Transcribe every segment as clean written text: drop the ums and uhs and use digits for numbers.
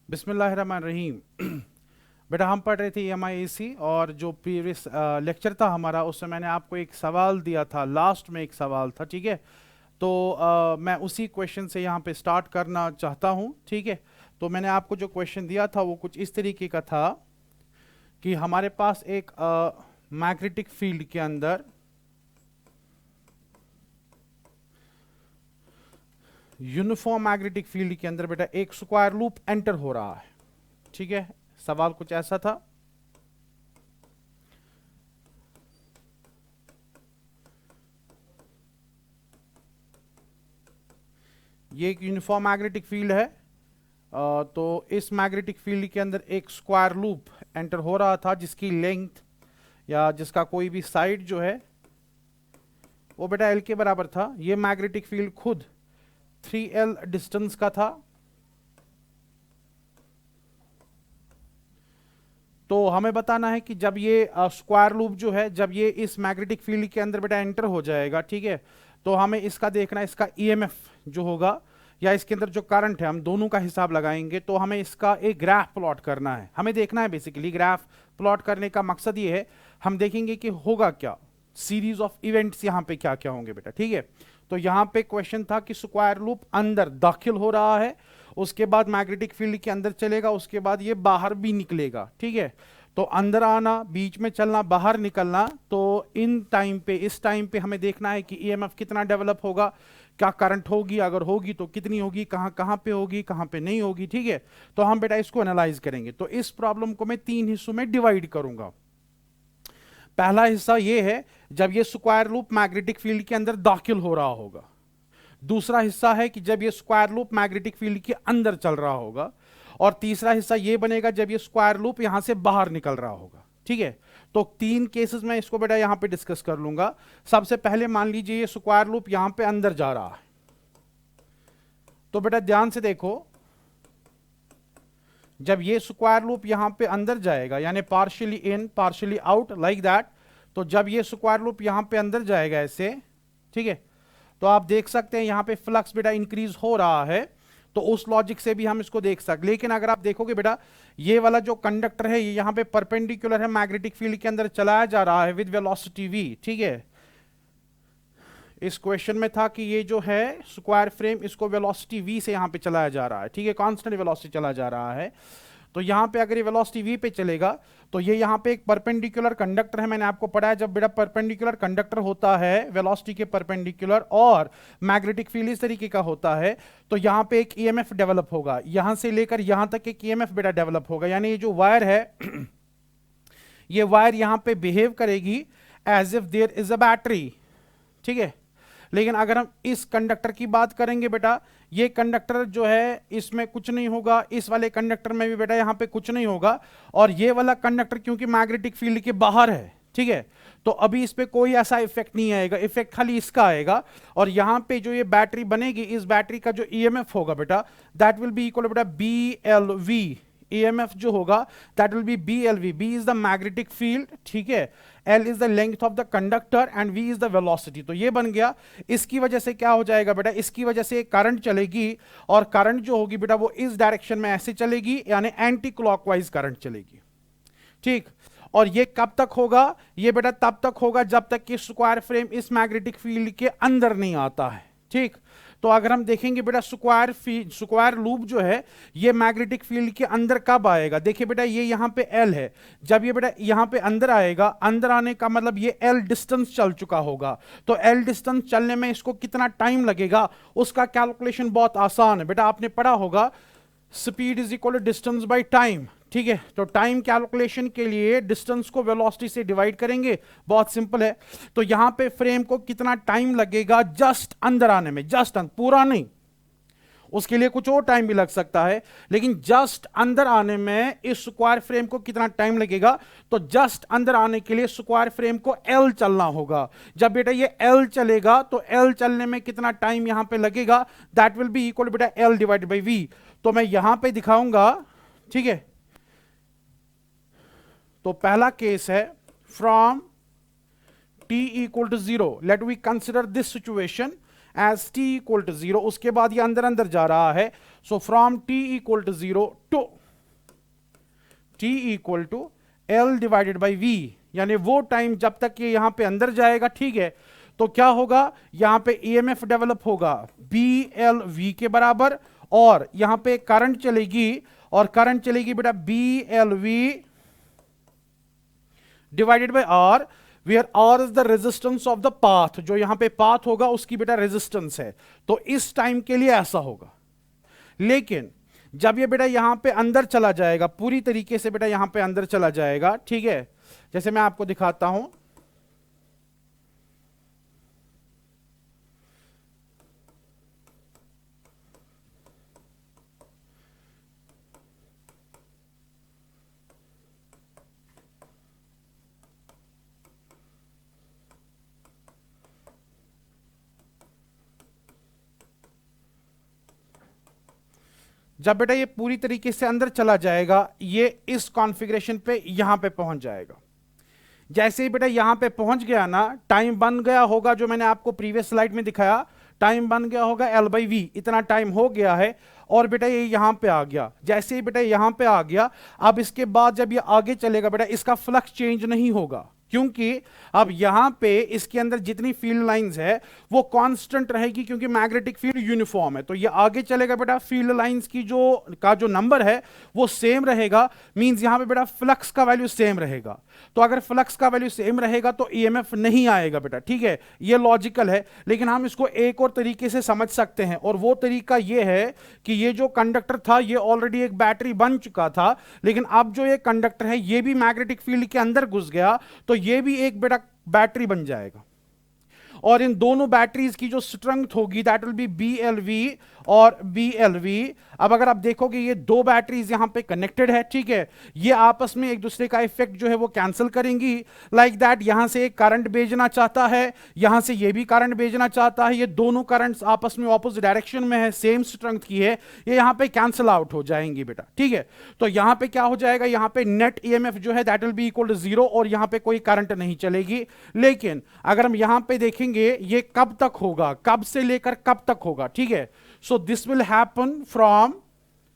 बिस्मिल्लाहिर्रहमानिर्रहीम। बेटा हम पढ़ रहे थे EMI/AC और जो प्रीवियस लेक्चर था हमारा उसमें मैंने आपको एक सवाल दिया था, लास्ट में एक सवाल था, ठीक है। तो मैं उसी क्वेश्चन से यहाँ पे स्टार्ट करना चाहता हूँ, ठीक है। तो मैंने आपको जो क्वेश्चन दिया था वो कुछ इस तरीके का था कि हमारे पास एक मैग्नेटिक फील्ड के अंदर यूनिफॉर्म मैग्नेटिक फील्ड के अंदर बेटा एक स्क्वायर लूप एंटर हो रहा है, ठीक है। सवाल कुछ ऐसा था। ये एक यूनिफॉर्म मैग्नेटिक फील्ड है। तो इस मैग्नेटिक फील्ड के अंदर एक स्क्वायर लूप एंटर हो रहा था जिसकी लेंथ या जिसका कोई भी साइड जो है वो बेटा L के बराबर था। ये मैग्नेटिक फील्ड खुद 3L डिस्टेंस का था। तो हमें बताना है कि जब ये स्क्वायर लूप जो है जब ये इस मैग्नेटिक फील्ड के अंदर बेटा एंटर हो जाएगा, ठीक है, तो हमें इसका देखना है, इसका EMF जो होगा या इसके अंदर जो करंट है हम दोनों का हिसाब लगाएंगे। तो हमें इसका एक ग्राफ प्लॉट करना है, हमें देखना है बेसिकली। ग्राफ प्लॉट करने का मकसद ये है, हम देखेंगे कि होगा क्या, सीरीज ऑफ इवेंट्स यहाँ पे क्या क्या होंगे बेटा, ठीक है। तो यहाँ पे क्वेश्चन था कि स्क्वायर लूप अंदर दाखिल हो रहा है, उसके बाद मैग्नेटिक फील्ड के अंदर चलेगा, उसके बाद ये बाहर भी निकलेगा, ठीक है। तो अंदर आना, बीच में चलना, बाहर निकलना। तो इन टाइम पे, इस टाइम पे हमें देखना है कि EMF कितना डेवलप होगा, क्या करंट होगी, अगर होगी तो कितनी होगी, कहां कहां पे होगी, कहां पे नहीं होगी, ठीक है। तो हम बेटा इसको एनालाइज करेंगे। तो इस प्रॉब्लम को मैं 3 हिस्सों में डिवाइड करूंगा। पहला हिस्सा ये है जब ये स्क्वायर लूप मैग्नेटिक फील्ड के अंदर दाखिल हो रहा होगा। दूसरा हिस्सा है कि जब ये स्क्वायर लूप मैग्नेटिक फील्ड के अंदर चल रहा होगा। और तीसरा हिस्सा ये बनेगा जब ये स्क्वायर लूप यहां से बाहर निकल रहा होगा, ठीक है। तो 3 केसेस में इसको बेटा यहां पे डिस्कस कर लूंगा। सबसे पहले मान लीजिए ये स्क्वायर लूप यहां पे अंदर जा रहा है। तो बेटा ध्यान से देखो, जब ये स्क्वायर लूप यहां पे अंदर जाएगा यानी partially in partially out like that, तो जब ये स्क्वायर लूप यहां पे अंदर जाएगा ऐसे, ठीक है, तो आप देख सकते हैं यहां पे फ्लक्स बेटा इंक्रीज हो रहा है। तो उस लॉजिक से भी हम इसको देख सकते। लेकिन अगर आप देखोगे बेटा ये वाला जो कंडक्टर है ये यहां पे परपेंडिकुलर है, मैग्नेटिक फील्ड के अंदर चलाया जा रहा है विद वेलोसिटी v, ठीक है। इस क्वेश्चन में था कि ये जो है स्क्वायर फ्रेम इसको वेलोसिटी v से यहां पे चलाया जा रहा है, ठीक है, कांस्टेंट वेलोसिटी चला जा रहा है। तो यहां पे अगर ये वेलोसिटी v पे चलेगा तो ये यहां पे एक परपेंडिकुलर कंडक्टर है। मैंने आपको पढ़ाया जब बेटा परपेंडिकुलर कंडक्टर होता है वेलोसिटी के परपेंडिकुलर और मैग्नेटिक फील्ड इस तरीके का होता है, तो यहां पे एक EMF डेवलप होगा, यहां से लेकर यहां तक एक EMF बेटा डेवलप होगा। यानी ये जो वायर है ये वायर यहां पे बिहेव करेगी as if there is a battery, ठीक है। लेकिन अगर हम इस कंडक्टर की बात करेंगे बेटा, ये कंडक्टर जो है इसमें कुछ नहीं होगा, इस वाले कंडक्टर में भी बेटा यहां पे कुछ नहीं होगा। और ये वाला कंडक्टर क्योंकि मैग्नेटिक फील्ड के बाहर है, ठीक है, तो अभी इस पे कोई ऐसा इफेक्ट नहीं आएगा, इफेक्ट खाली इसका आएगा। और यहां पे जो ये बैटरी बनेगी, इस बैटरी का जो EMF होगा बेटा दैट विल बी इक्वल बेटा BLV। EMF जो होगा that will B BLV। B is the magnetic field, ठीक है, L is the length of the conductor and V is the velocity. तो ये बन गया। इसकी वजह से क्या हो जाएगा बेटा, इसकी वजह से करंट चलेगी और करंट जो होगी बेटा वो इस डायरेक्शन में ऐसे चलेगी, यानी एंटी क्लॉकवाइज करंट चलेगी, ठीक। और ये कब तक होगा, ये बेटा तब तक होगा जब तक कि स्क्वायर फ्रेम इस मैग्नेटिक फील्ड के अंदर नहीं आता है, ठीक। तो अगर हम देखेंगे बेटा स्क्वायर लूप जो है ये मैग्नेटिक फील्ड के अंदर कब आएगा, देखिए बेटा ये यहां पे L है, जब ये बेटा यहां पे अंदर आएगा, अंदर आने का मतलब ये L डिस्टेंस चल चुका होगा। तो L डिस्टेंस चलने में इसको कितना टाइम लगेगा उसका कैलकुलेशन बहुत आसान है बेटा, आपने पढ़ा होगा speed is equal to distance by time, ठीक है। तो टाइम कैलकुलेशन के लिए डिस्टेंस को वेलोसिटी से डिवाइड करेंगे, बहुत सिंपल है। तो यहां पे फ्रेम को कितना टाइम लगेगा जस्ट अंदर आने में, जस्ट पूरा नहीं, उसके लिए कुछ और टाइम भी लग सकता है, लेकिन जस्ट अंदर आने में इस स्क्वायर फ्रेम को कितना टाइम लगेगा। तो जस्ट अंदर आने के लिए स्क्वायर फ्रेम को L चलना होगा। जब बेटा ये L चलेगा तो L चलने में कितना टाइम यहां पे लगेगा, दैट विल बी इक्वल बेटा L डिवाइडेड बाय V। तो मैं यहां पे दिखाऊंगा, ठीक है। तो पहला केस है from t equal to 0, let we consider this situation as T equal to 0, उसके बाद ये अंदर अंदर जा रहा है। So from T equal to 0 to T equal to L divided by V, यानी वो टाइम जब तक ये यहां पे अंदर जाएगा, ठीक है, तो क्या होगा, यहां पे ईएमएफ डेवलप होगा बी एल वी के बराबर, और यहां पे करंट चलेगी, और करंट चलेगी बेटा B L V divided by R, where R is the resistance of the path, जो यहां पे पाथ होगा उसकी बेटा रेजिस्टेंस है। तो इस टाइम के लिए ऐसा होगा। लेकिन जब ये बेटा यहां पे अंदर चला जाएगा, पूरी तरीके से बेटा यहां पे अंदर चला जाएगा, ठीक है, जैसे मैं आपको दिखाता हूं, जब बेटा ये पूरी तरीके से अंदर चला जाएगा, ये इस कॉन्फ़िगरेशन पे यहां पे पहुंच जाएगा। जैसे ही बेटा यहां पे पहुंच गया ना, टाइम बन गया होगा, जो मैंने आपको प्रीवियस स्लाइड में दिखाया, टाइम बन गया होगा एल बाई वी, इतना टाइम हो गया है, और बेटा ये यहां पे आ गया। जैसे ही बेटा यहां पे आ गया, अब इसके बाद जब ये आगे चलेगा बेटा, इसका फ्लक्स चेंज नहीं होगा, क्योंकि अब यहां पे इसके अंदर जितनी फील्ड लाइंस है वो कांस्टेंट रहेगी, क्योंकि मैग्नेटिक फील्ड यूनिफॉर्म है। तो ये आगे चलेगा बेटा, फील्ड लाइंस की जो नंबर है वो सेम रहेगा, मींस यहां पे बेटा फ्लक्स का वैल्यू सेम रहेगा। तो अगर फ्लक्स का वैल्यू सेम रहेगा तो ईएमएफ नहीं आएगा बेटा, ठीक है, ये लॉजिकल है। लेकिन हम इसको एक और तरीके से समझ सकते हैं, और वो तरीका ये है कि ये जो कंडक्टर था ये ऑलरेडी एक बैटरी बन चुका था, लेकिन अब जो ये कंडक्टर है ये भी मैग्नेटिक फील्ड के अंदर घुस गया, तो ये भी एक बेटा बैटरी बन जाएगा। और इन दोनों बैटरीज की जो स्ट्रेंथ होगी दैट विल बी BLV और BLV। अब अगर आप देखोगे ये दो बैटरीज यहां पे कनेक्टेड है, ठीक है, ये आपस में एक दूसरे का इफेक्ट जो है वो कैंसिल करेंगी, लाइक दैट। यहां से एक करंट भेजना चाहता है, यहां से ये भी करंट भेजना चाहता है, ये दोनों करंट्स आपस में ऑपोजिट डायरेक्शन में है, सेम स्ट्रेंथ की है, ये यहां पे कैंसिल आउट हो जाएंगी बेटा, ठीक है। तो यहां पे क्या हो जाएगा, यहां पे नेट ईएमएफ जो है that will be equal to 0, और यहां पे कोई करंट नहीं चलेगी। लेकिन अगर हम यहां पे देखेंगे ये कब तक होगा, कब से लेकर कब तक होगा, ठीक है। So this will happen from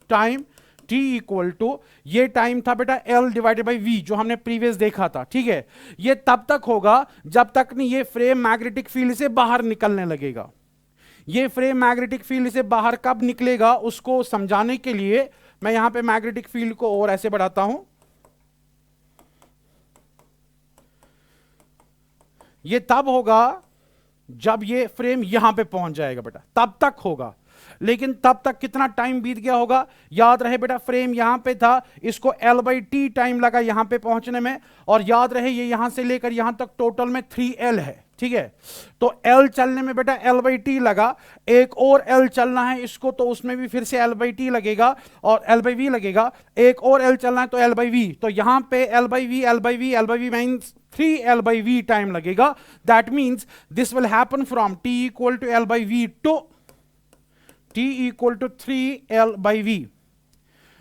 time t equal to, ये टाइम था बेटा L डिवाइडेड बाई V जो हमने प्रीवियस देखा था, ठीक है। ये तब तक होगा जब तक नहीं ये फ्रेम मैग्नेटिक फील्ड से बाहर निकलने लगेगा। ये फ्रेम मैग्नेटिक फील्ड से बाहर कब निकलेगा उसको समझाने के लिए मैं यहां पे मैग्नेटिक फील्ड को और ऐसे बढ़ाता हूं। ये तब होगा जब ये फ्रेम यहां पे पहुंच जाएगा बेटा, तब तक होगा। लेकिन तब तक कितना टाइम बीत गया होगा, याद रहे बेटा फ्रेम यहां पे था, इसको L/T टाइम लगा यहां पे पहुंचने में, और याद रहे ये यहां से लेकर यहां तक टोटल में 3L है, ठीक है। तो L चलने में बेटा L/T लगा, एक और L चलना है इसको, तो उसमें भी फिर से L/T लगेगा और L/V लगेगा, एक और L चलना है तो L/V। तो यहां पे L/V मींस 3L/V टाइम लगेगा। That means this will happen from T equal to L/V to T equal to 3L/V।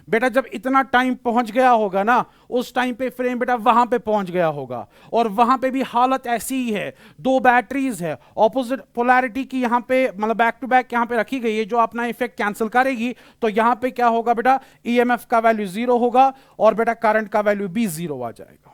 बेटा जब इतना टाइम पहुंच गया होगा ना, उस टाइम पे फ्रेम बेटा वहां पे पहुंच गया होगा, और वहां पे भी हालत ऐसी ही है, दो बैटरीज है ऑपोजिट पोलैरिटी की, यहां पे मतलब बैक टू बैक यहां पे रखी गई है, जो अपना इफेक्ट कैंसिल करेगी। तो यहां पे क्या होगा बेटा, ईएमएफ का वैल्यू 0 होगा, और बेटा करंट का वैल्यू भी 0 आ जाएगा।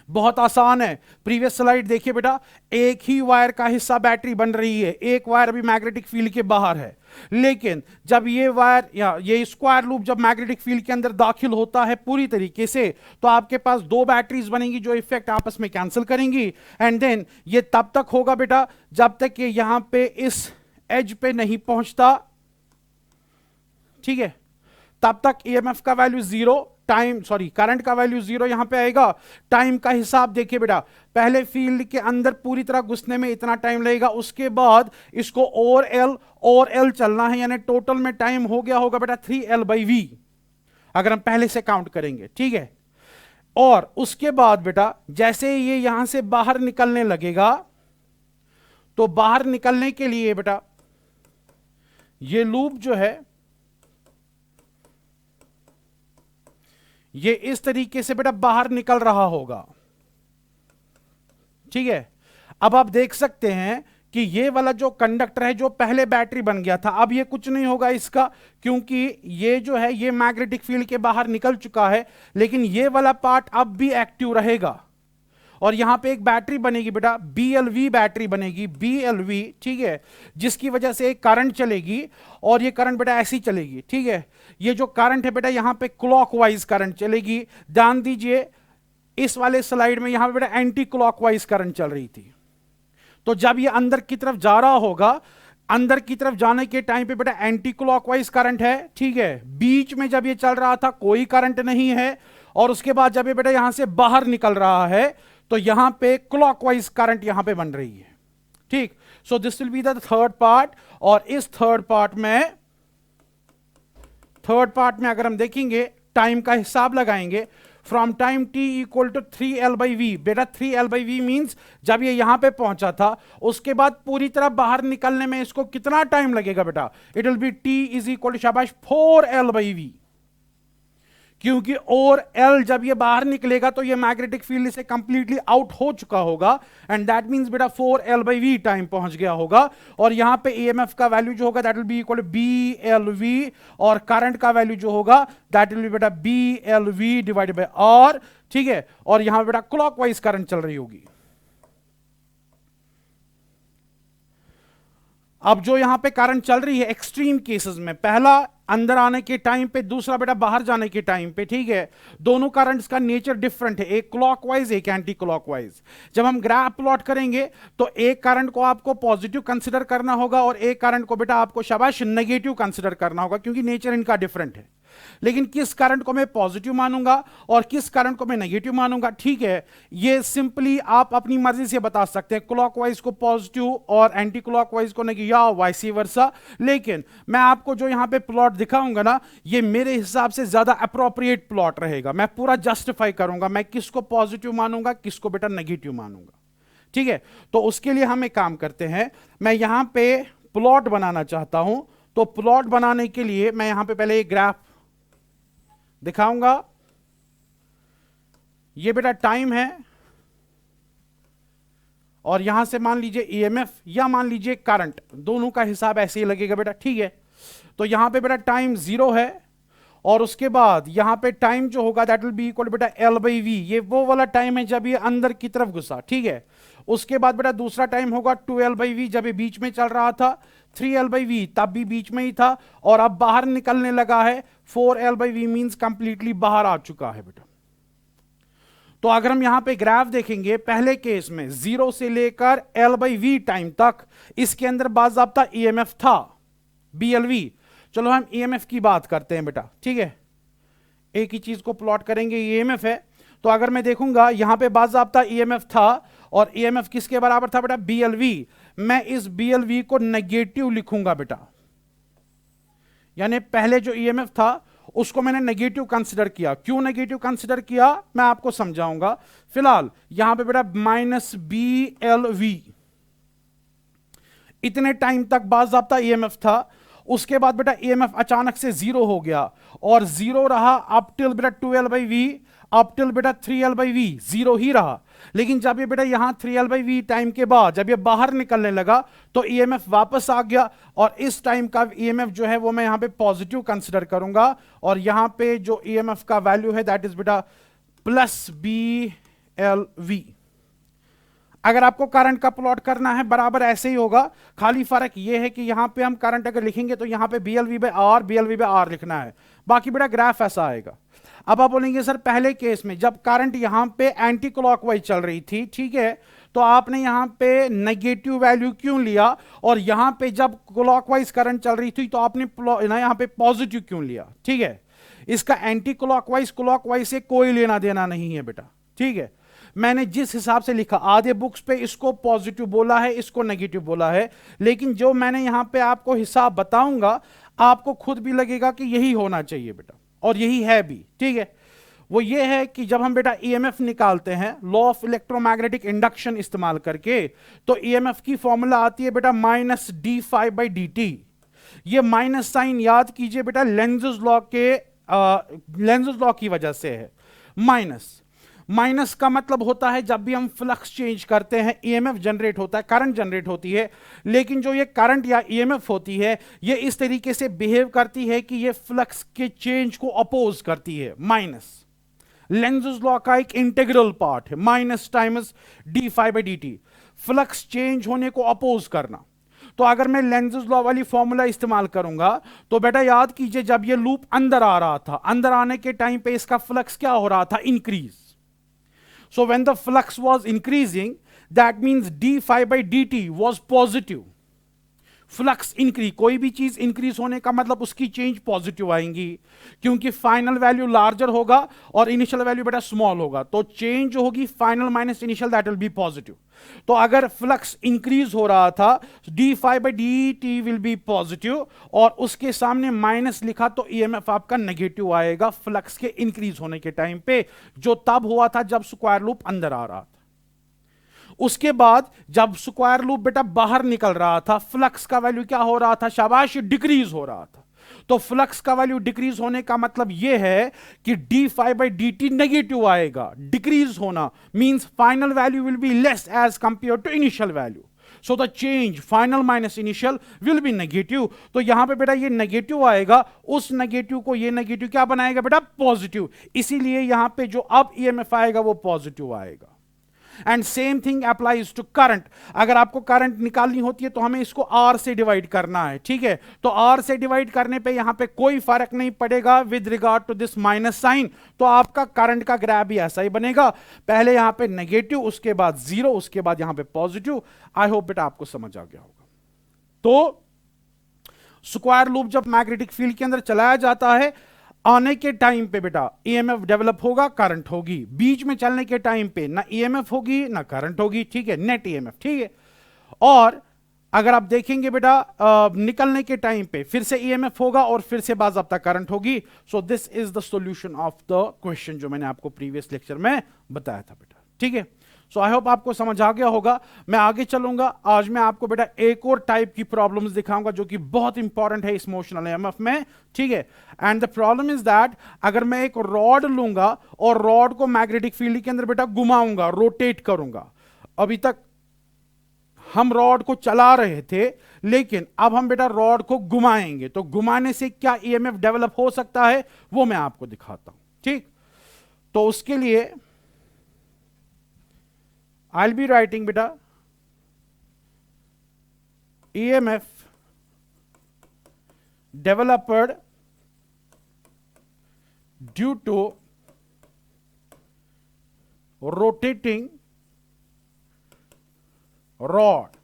बहुत आसान है, प्रीवियस स्लाइड देखिए बेटा, एक ही वायर का हिस्सा बैटरी बन रही है, एक वायर अभी मैग्नेटिक फील्ड के बाहर है, लेकिन जब ये वायर या ये स्क्वायर लूप जब मैग्नेटिक फील्ड के अंदर दाखिल होता है पूरी तरीके से, तो आपके पास दो बैटरीज बनेंगी जो इफेक्ट आपस में कैंसिल करेंगी। एंड देन ये तब तक होगा बेटा जब तक ये यहां पे इस एज पे नहीं पहुंचता, ठीक है, तब तक ईएमएफ का वैल्यू 0, करंट का वैल्यू 0 यहां पे आएगा। टाइम का हिसाब देखिए बेटा, पहले फील्ड के अंदर पूरी तरह घुसने में इतना टाइम लगेगा, उसके बाद इसको और L चलना है, यानी टोटल में टाइम हो गया होगा बेटा 3L/V, अगर हम पहले से काउंट करेंगे, ठीक है। और उसके बाद बेटा जैसे ये यहां से बाहर निकलने लगेगा, तो बाहर निकलने के लिए बेटा ये लूप जो है ये इस तरीके से बेटा बाहर निकल रहा होगा, ठीक है। अब आप देख सकते हैं कि ये वाला जो कंडक्टर है जो पहले बैटरी बन गया था, अब ये कुछ नहीं होगा इसका, क्योंकि ये जो है ये मैग्नेटिक फील्ड के बाहर निकल चुका है, लेकिन ये वाला पार्ट अब भी एक्टिव रहेगा। और यहां पे एक बैटरी बनेगी बेटा, BLV बैटरी बनेगी, BLV, ठीक है, जिसकी वजह से एक करंट चलेगी, और ये करंट बेटा ऐसी चलेगी, ठीक है। ये जो करंट है बेटा यहां पे क्लॉकवाइज करंट चलेगी। ध्यान दीजिए इस वाले स्लाइड में यहां पे बेटा एंटी क्लॉकवाइज करंट चल रही थी, तो जब ये अंदर की तरफ जा रहा होगा, अंदर की तरफ जाने के टाइम पे बेटा एंटी क्लॉकवाइज करंट है, ठीक है। बीच में जब ये चल रहा था कोई करंट नहीं है, और उसके बाद जब ये बेटा यहां से बाहर निकल रहा है तो यहां पे क्लॉकवाइज करंट यहां पे बन रही है, ठीक। सो this will be the third part. और इस थर्ड पार्ट में अगर हम देखेंगे, टाइम का हिसाब लगाएंगे, from time t equal to 3L/v, बेटा 3L/v मींस जब ये यहां पे पहुंचा था उसके बाद पूरी तरह बाहर निकलने में इसको कितना टाइम लगेगा बेटा, it will be t is equal to शाबाश 4L/v, क्योंकि और L जब ये बाहर निकलेगा तो ये मैग्नेटिक फील्ड से कंप्लीटली आउट हो चुका होगा, एंड दैट मींस बेटा 4L/v टाइम पहुंच गया होगा। और यहां पे EMF का वैल्यू जो होगा that will be equal to BLV, और करंट का वैल्यू जो होगा दैट विल बी बेटा BLV डिवाइडेड बाय R, ठीक है। और यहां बेटा क्लॉकवाइज करंट चल रही होगी। अब जो यहां पे करंट चल रही है एक्सट्रीम केसेस में, पहला अंदर आने के टाइम पे, दूसरा बेटा बाहर जाने के टाइम पे, ठीक है। दोनों करंट्स का नेचर डिफरेंट है, एक क्लॉकवाइज एक एंटी क्लॉकवाइज। जब हम ग्राफ प्लॉट करेंगे तो एक करंट को आपको पॉजिटिव कंसीडर करना होगा और एक करंट को बेटा आपको शाबाश नेगेटिव कंसीडर करना होगा, क्योंकि नेचर इनका डिफरेंट है। लेकिन किस करंट को मैं पॉजिटिव मानूंगा और किस करंट को मैं नेगेटिव मानूंगा, ठीक है, ये सिंपली आप अपनी मर्जी से बता सकते हैं, क्लॉकवाइज को पॉजिटिव और एंटी क्लॉकवाइज को नेगेटिव, या वाइस वर्सा। लेकिन मैं आपको जो यहां पे प्लॉट दिखाऊंगा ना, ये मेरे हिसाब से ज्यादा अप्रोप्रिएट प्लॉट रहेगा। मैं पूरा जस्टिफाई करूंगा मैं किसको पॉजिटिव मानूंगा, किसको बेटा नेगेटिव मानूंगा, ठीक है। तो उसके लिए हम एक काम करते हैं, मैं यहां पे प्लॉट बनाना चाहता हूं। तो प्लॉट बनाने के लिए मैं यहां पे पहले एक ग्राफ दिखाऊंगा। ये बेटा टाइम है, और यहां से मान लीजिए EMF या मान लीजिए करंट, दोनों का हिसाब ऐसे ही लगेगा बेटा, ठीक है। तो यहां पे बेटा टाइम 0 है, और उसके बाद यहां पे टाइम जो होगा दैट विल बी इक्वल बेटा L/v, ये वो वाला टाइम है जब ये अंदर की तरफ घुसा, ठीक है। उसके बाद बेटा दूसरा टाइम होगा 2L/v, जब ये बीच में चल रहा था, 3L/v तब भी बीच में ही था, और अब बाहर निकलने लगा है, 4L/v मींस कंप्लीटली बाहर आ चुका है बेटा। तो अगर हम यहां पे ग्राफ देखेंगे, पहले केस में 0 से लेकर L/v टाइम तक इसके अंदर बाज़ाब्ता EMF था BLV। चलो हम EMF की बात करते हैं बेटा, ठीक है, एक ही चीज को प्लॉट करेंगे, EMF है। तो अगर मैं देखूंगा यहां पे बाज़ाब्ता EMF था, और EMF किसके बराबर था बेटा, BLV। मैं इस BLV को नेगेटिव लिखूंगा बेटा, यानी पहले जो EMF था उसको मैंने नेगेटिव कंसीडर किया। क्यों नेगेटिव कंसीडर किया मैं आपको समझाऊंगा। फिलहाल यहां पे बेटा -BLV इतने टाइम तक बाज़ाब्ता EMF था। उसके बाद बेटा EMF अचानक से 0 हो गया, और 0 रहा अप टिल बेटा 2L/v, अप टिल बेटा 3L/v 0 ही रहा। लेकिन जब ये बेटा यहां 3L/v टाइम के बाद जब ये बाहर निकलने लगा तो EMF वापस आ गया, और इस टाइम का EMF जो है वो मैं यहां पे पॉजिटिव कंसीडर करूंगा, और यहां पे जो EMF का वैल्यू है दैट इज बेटा +BLV। अगर आपको करंट का प्लॉट करना है बराबर ऐसे ही होगा, खाली फर्क यह है कि यहां पे हम करंट अगर लिखेंगे तो यहां पे BLV/R लिखना है, बाकी बेटा ग्राफ ऐसा आएगा। अब आप बोलेंगे सर पहले केस में जब करंट यहां पे एंटी क्लॉकवाइज चल रही थी, ठीक है, तो आपने यहां पे नेगेटिव वैल्यू क्यों लिया, और यहां पे जब क्लॉकवाइज करंट चल रही थी तो आपने यहां पे पॉजिटिव क्यों लिया, ठीक है। इसका एंटी क्लॉकवाइज से कोई लेना देना नहीं है बेटा, ठीक है। मैंने जिस हिसाब से लिखा, आधे बुक्स पे इसको पॉजिटिव बोला है, इसको नेगेटिव बोला है, लेकिन जो मैंने यहां पे आपको हिसाब बताऊंगा आपको खुद भी लगेगा कि यही होना चाहिए बेटा, और यही है भी, ठीक है। वो ये है कि जब हम बेटा EMF निकालते हैं लॉ ऑफ इलेक्ट्रोमैग्नेटिक इंडक्शन इस्तेमाल करके, तो EMF की फॉर्मूला आती है बेटा -dφ/dt। ये माइनस साइन याद कीजिए बेटा लेंज़ लॉ की वजह से है, माइनस का मतलब होता है जब भी हम फ्लक्स चेंज करते हैं ईएमएफ जनरेट होता है, करंट जनरेट होती है, लेकिन जो ये करंट या ईएमएफ होती है ये इस तरीके से बिहेव करती है कि ये फ्लक्स के चेंज को अपोज करती है। माइनस लेंज़ेस लॉ का एक इंटीग्रल पार्ट है, minus times d phi by d t, flux change होने को अपोज करना। तो अगर मैं लेंज़ेस लॉ वाली फॉर्मूला इस्तेमाल करूंगा तो बेटा याद कीजिए जब ये लूप अंदर आ रहा था, अंदर आने के टाइम पे इसका फ्लक्स क्या हो रहा था, increase. So when the flux was increasing that means d phi by d t was positive. Flux increase, कोई भी चीज इंक्रीज होने का मतलब उसकी चेंज पॉजिटिव आएंगी, क्योंकि फाइनल वैल्यू लार्जर होगा और इनिशियल वैल्यू बेटा स्मॉल होगा, तो चेंज जो होगी final minus initial that will be positive. तो अगर फ्लक्स इंक्रीज हो रहा था d phi by d t will be positive, और उसके सामने माइनस लिखा तो ईएमएफ आपका नेगेटिव आएगा फ्लक्स के इंक्रीज होने के टाइम पे, जो तब हुआ था जब स्क्वायर लूप अंदर आ रहा था। उसके बाद जब स्क्वायर लूप बेटा बाहर निकल रहा था, फ्लक्स का वैल्यू क्या हो रहा था, शाबाश, डिक्रीज हो रहा था। तो फ्लक्स का वैल्यू डिक्रीज होने का मतलब यह है कि d phi by d t negative आएगा। डिक्रीज होना means final value will be less as compare to initial value, so the change final minus initial will be negative. तो यहां पे बेटा ये नेगेटिव आएगा, उस नेगेटिव को ये नेगेटिव क्या बनाएगा बेटा, पॉजिटिव, इसीलिए यहां पे जो अब ईएमएफ आएगा वो पॉजिटिव आएगा। And same thing applies to current. अगर आपको करंट निकालनी होती है तो हमें इसको आर से डिवाइड करना है, ठीक है। तो आर से डिवाइड करने पे यहां पे कोई फर्क नहीं पड़ेगा with regard to this minus sign, तो आपका करंट का ग्राफ भी ऐसा ही बनेगा, पहले यहां पे नेगेटिव, उसके बाद जीरो, उसके बाद यहां पे पॉजिटिव। आई होप बेटा आपको समझ आ गया होगा। तो स्क्वायर लूप जब मैग्नेटिक फील्ड के अंदर चलाया जाता है, आने के टाइम पे बेटा ईएमएफ डेवलप होगा, करंट होगी, बीच में चलने के टाइम पे ना ईएमएफ होगी ना करंट होगी, ठीक है, नेट ईएमएफ, ठीक है। और अगर आप देखेंगे बेटा निकलने के टाइम पे फिर से ईएमएफ होगा और फिर से बाज़ाब्ता करंट होगी। So this is the solution of the question जो मैंने आपको प्रीवियस लेक्चर में बताया था बेटा, ठीक है। सो आई होप आपको समझ आ गया होगा। मैं आगे चलूंगा, आज मैं आपको बेटा एक और टाइप की प्रॉब्लम्स दिखाऊंगा जो कि बहुत इंपॉर्टेंट है इस मोशनल ईएमएफ में, ठीक है। And the problem is that अगर मैं एक रॉड लूंगा और रॉड को मैग्नेटिक फील्ड के अंदर बेटा घुमाऊंगा, रोटेट करूंगा, अभी तक हम रॉड को चला रहे थे लेकिन अब हम बेटा रॉड को घुमाएंगे, तो घुमाने से क्या ईएमएफ डेवलप हो सकता है वो मैं आपको दिखाता हूं, ठीक। तो उसके लिए I'll be writing beta EMF developed due to rotating rod।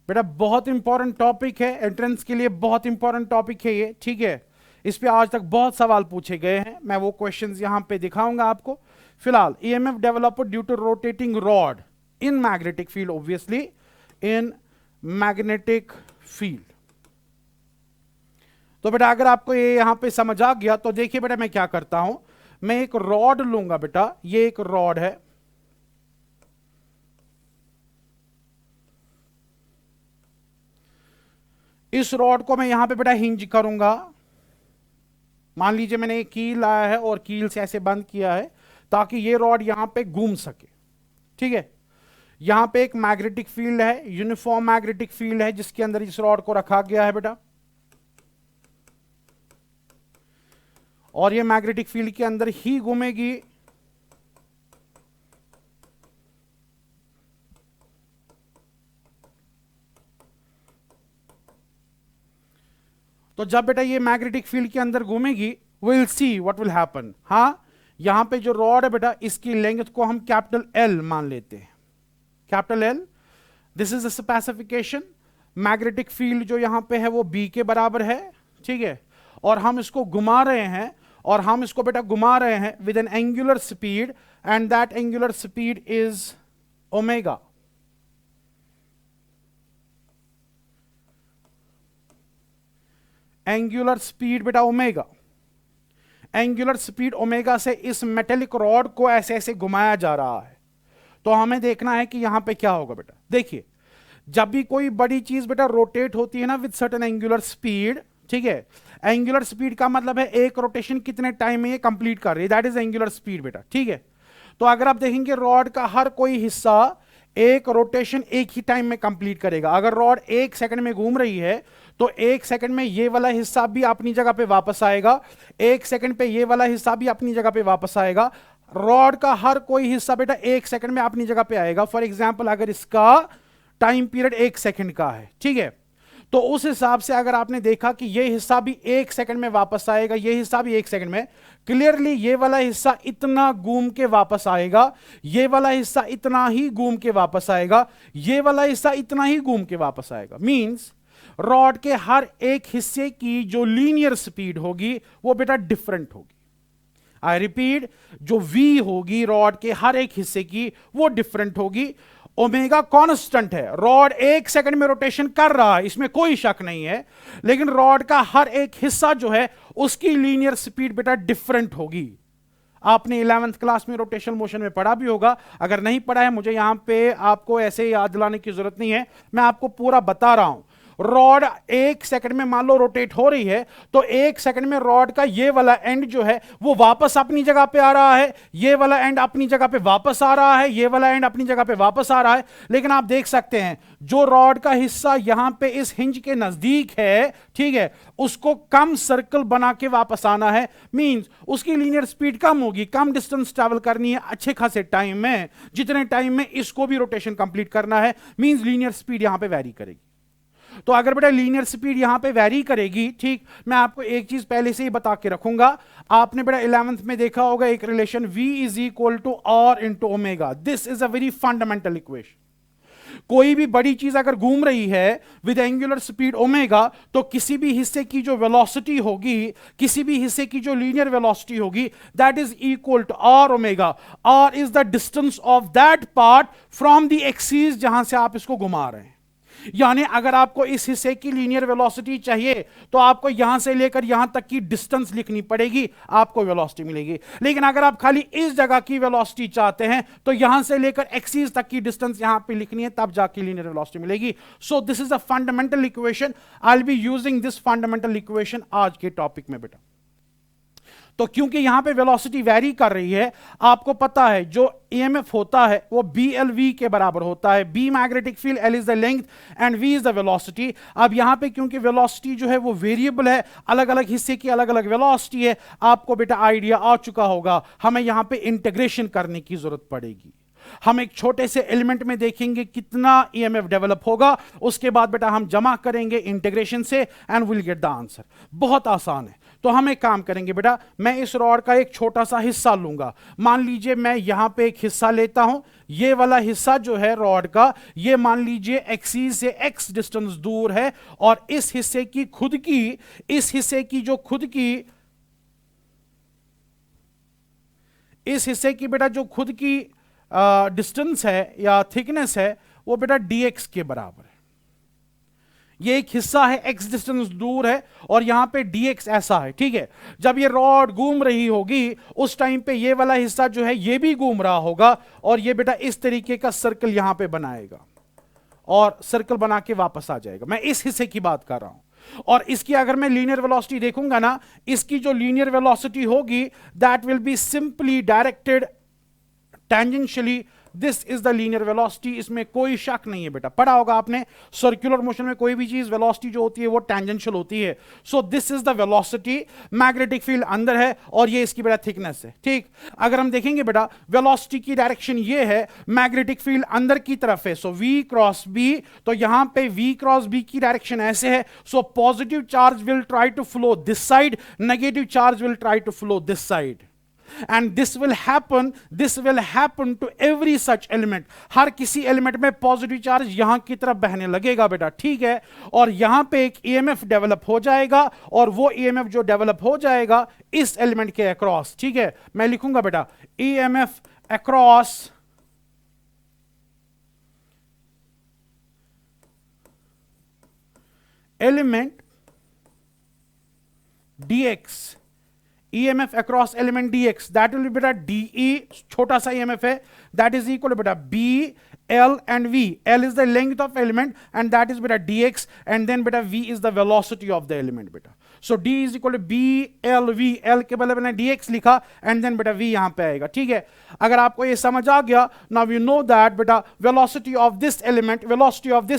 बेटा बहुत इंपॉर्टेंट टॉपिक है, एंट्रेंस के लिए बहुत इंपॉर्टेंट टॉपिक है ये, ठीक है। इस पे आज तक बहुत सवाल पूछे गए हैं, मैं वो क्वेश्चंस यहां पे दिखाऊंगा आपको। फिलहाल EMF developed due to rotating rod in magnetic field, obviously in magnetic field. तो बेटा अगर आपको ये यहां पे समझ आ गया तो देखिए बेटा मैं क्या करता हूं, मैं एक रॉड लूंगा बेटा, ये एक रॉड है, इस रॉड को मैं यहां पे बेटा हिंज करूंगा। मान लीजिए मैंने एक कील लाया है और कील से ऐसे बंद किया है ताकि ये रॉड यहां पे घूम सके, ठीक है। यहां पे एक मैग्नेटिक फील्ड है, यूनिफॉर्म मैग्नेटिक फील्ड है जिसके अंदर इस रॉड को रखा गया है बेटा, और ये मैग्नेटिक फील्ड के अंदर ही घूमेगी। तो जब बेटा ये मैग्नेटिक फील्ड के अंदर घूमेगी, will see what will happen. हां, यहां पे जो रॉड है बेटा इसकी लेंथ को हम कैपिटल एल मान लेते हैं, capital L. This is the specification. Magnetic field जो यहां पे है वो बी के बराबर है, ठीक है। और हम इसको घुमा रहे हैं, और हम इसको बेटा घुमा रहे हैं with N angular speed, and that angular speed is omega. Angular speed बेटा ओमेगा, एंगुलर स्पीड ओमेगा से इस मेटेलिक रॉड को ऐसे ऐसे घुमाया जा रहा है। तो हमें देखना है कि यहां पे क्या होगा बेटा। देखिए जब भी कोई बड़ी चीज बेटा रोटेट होती है ना विद सर्टेन एंगुलर स्पीड, ठीक है। एंगुलर स्पीड का मतलब है एक रोटेशन कितने टाइम में ये कंप्लीट कर रही है, दैट इज एंगुलर स्पीड बेटा, ठीक है। तो अगर आप देखेंगे रॉड का हर कोई हिस्सा एक रोटेशन एक ही टाइम में कंप्लीट करेगा। अगर रॉड 1 सेकंड में घूम रही है तो 1 सेकंड में ये वाला हिस्सा भी अपनी जगह पे वापस आएगा, 1 सेकंड पे ये वाला हिस्सा भी अपनी जगह पे वापस आएगा। रॉड का हर कोई हिस्सा बेटा 1 सेकंड में अपनी जगह पे आएगा। फॉर एग्जाम्पल अगर इसका टाइम पीरियड 1 सेकंड का है, ठीक है, तो उस हिसाब से अगर आपने देखा कि ये हिस्सा भी 1 सेकंड में वापस आएगा, ये हिस्सा भी 1 सेकंड में, क्लियरली ये वाला हिस्सा इतना घूम के वापस आएगा, ये वाला हिस्सा इतना ही घूम के वापस आएगा, ये वाला हिस्सा इतना ही घूम के वापस आएगा। मींस रॉड के हर एक हिस्से की जो लीनियर स्पीड होगी वो बेटा डिफरेंट होगी। आई रिपीट, जो v होगी रॉड के हर एक हिस्से की वो डिफरेंट होगी। ओमेगा कांस्टेंट है, रॉड 1 सेकंड में रोटेशन कर रहा है, इसमें कोई शक नहीं है, लेकिन रॉड का हर एक हिस्सा जो है उसकी लीनियर स्पीड बेटा डिफरेंट होगी। आपने 11th क्लास में रोटेशनल मोशन में पढ़ा भी होगा, अगर नहीं पढ़ा है मुझे यहां पे आपको ऐसे याद दिलाने की जरूरत नहीं है, मैं आपको पूरा बता रहा हूं। रॉड 1 सेकंड में मान लो रोटेट हो रही है, तो 1 सेकंड में रॉड का ये वाला एंड जो है वो वापस अपनी जगह पे आ रहा है, ये वाला एंड अपनी जगह पे वापस आ रहा है, ये वाला एंड अपनी जगह पे वापस आ रहा है। लेकिन आप देख सकते हैं जो रॉड का हिस्सा यहां पे इस हिंज के नजदीक है, ठीक है, उसको कम सर्कल बना के वापस आना है। मींस उसकी लीनियर स्पीड कम होगी, कम डिस्टेंस ट्रैवल करनी है अच्छे खासे टाइम में, जितने टाइम में इसको भी रोटेशन कंप्लीट करना है। मींस लीनियर स्पीड यहां पे वेरी करेगी। तो अगर बेटा लीनियर स्पीड यहां पे वेरी करेगी, ठीक, मैं आपको एक चीज पहले से ही बता के रखूंगा। आपने बेटा 11th में देखा होगा एक relation v is equal to r into omega. This is a very fundamental equation. कोई भी बड़ी चीज अगर घूम रही है विद एंगुलर स्पीड ओमेगा, तो किसी भी हिस्से की जो वेलोसिटी होगी, किसी भी हिस्से की जो लीनियर वेलोसिटी होगी, that is equal to r omega. r is the distance of that part from the axis जहां से आप इसको घुमा रहे हैं। यानी अगर आपको इस हिस्से की लीनियर वेलोसिटी चाहिए तो आपको यहां से लेकर यहां तक की डिस्टेंस लिखनी पड़ेगी, आपको वेलोसिटी मिलेगी। लेकिन अगर आप खाली इस जगह की वेलोसिटी चाहते हैं तो यहां से लेकर एक्सिस तक की डिस्टेंस यहां पे लिखनी है, तब जाके लीनियर वेलोसिटी मिलेगी। So this is a fundamental equation. I will be using this fundamental equation आज के टॉपिक में बेटा। तो क्योंकि यहां पे वेलोसिटी वेरी कर रही है, आपको पता है जो ईएमएफ होता है वो BLV के बराबर होता है। B magnetic field, L is the length and V is the velocity. अब यहां पे क्योंकि वेलोसिटी जो है वो वेरिएबल है, अलग अलग हिस्से की अलग अलग वेलोसिटी है, आपको बेटा आइडिया आ चुका होगा। हमें यहां पे इंटीग्रेशन करने की जरूरत पड़ेगी। हम एक छोटे से एलिमेंट में देखेंगे कितना ईएमएफ डेवलप होगा, उसके बाद बेटा हम जमा करेंगे इंटीग्रेशन से and will get the answer. बहुत आसान है। तो हम एक काम करेंगे बेटा, मैं इस रॉड का एक छोटा सा हिस्सा लूंगा। मान लीजिए मैं यहां पे एक हिस्सा लेता हूं, ये वाला हिस्सा जो है रॉड का, ये मान लीजिए एक्सिस से x डिस्टेंस दूर है, और इस हिस्से की खुद की, इस हिस्से की जो खुद की, इस हिस्से की बेटा जो खुद की डिस्टेंस है या थिकनेस है वो बेटा dx के बराबर है। ये एक हिस्सा है, x डिस्टेंस दूर है, और यहां पे dx ऐसा है, ठीक है। जब ये रॉड घूम रही होगी उस टाइम पे ये वाला हिस्सा जो है ये भी घूम रहा होगा, और ये बेटा इस तरीके का सर्कल यहां पे बनाएगा और सर्कल बना के वापस आ जाएगा। मैं इस हिस्से की बात कर रहा हूं। और इसकी अगर मैं लीनियर वेलोसिटी देखूंगा ना, इसकी जो लीनियर वेलोसिटी होगी that will be simply directed tangentially, this is the linear velocity. इसमें कोई शक नहीं है बेटा, पढ़ा होगा आपने सर्कुलर मोशन में कोई भी चीज वेलोसिटी जो होती है वो टेंजेंशियल होती है। So this is the velocity. Magnetic field अंदर है और ये इसकी बेटा थिकनेस है, ठीक। अगर हम देखेंगे बेटा वेलोसिटी की डायरेक्शन ये है, मैग्नेटिक फील्ड अंदर की तरफ है, सो V क्रॉस B, तो यहां पे V क्रॉस B की डायरेक्शन ऐसे है। So positive charge will try to flow this side, negative charge will try to flow this side, and this will happen to every such element। हर किसी element में positive charge यहां की तरफ बहने लगेगा बेटा, ठीक है। और यहां पे एक ईएमएफ डेवलप हो जाएगा, और वो ईएमएफ जो डेवलप हो जाएगा इस एलिमेंट के अक्रॉस, ठीक है। मैं लिखूंगा बेटा EMF across element dx EMF across element dx, that will be बेटा de, छोटा सा EMF है, that is equal to बेटा b, L and v. L is the length of element and that is beta dx, and then beta v is the velocity of the element beta. So d is equal to b L v, L के बदले मैंने dx लिखा and then beta v यहाँ पे आएगा. ठीक है, अगर आपको ये समझ आ गया, now you know that beta velocity of this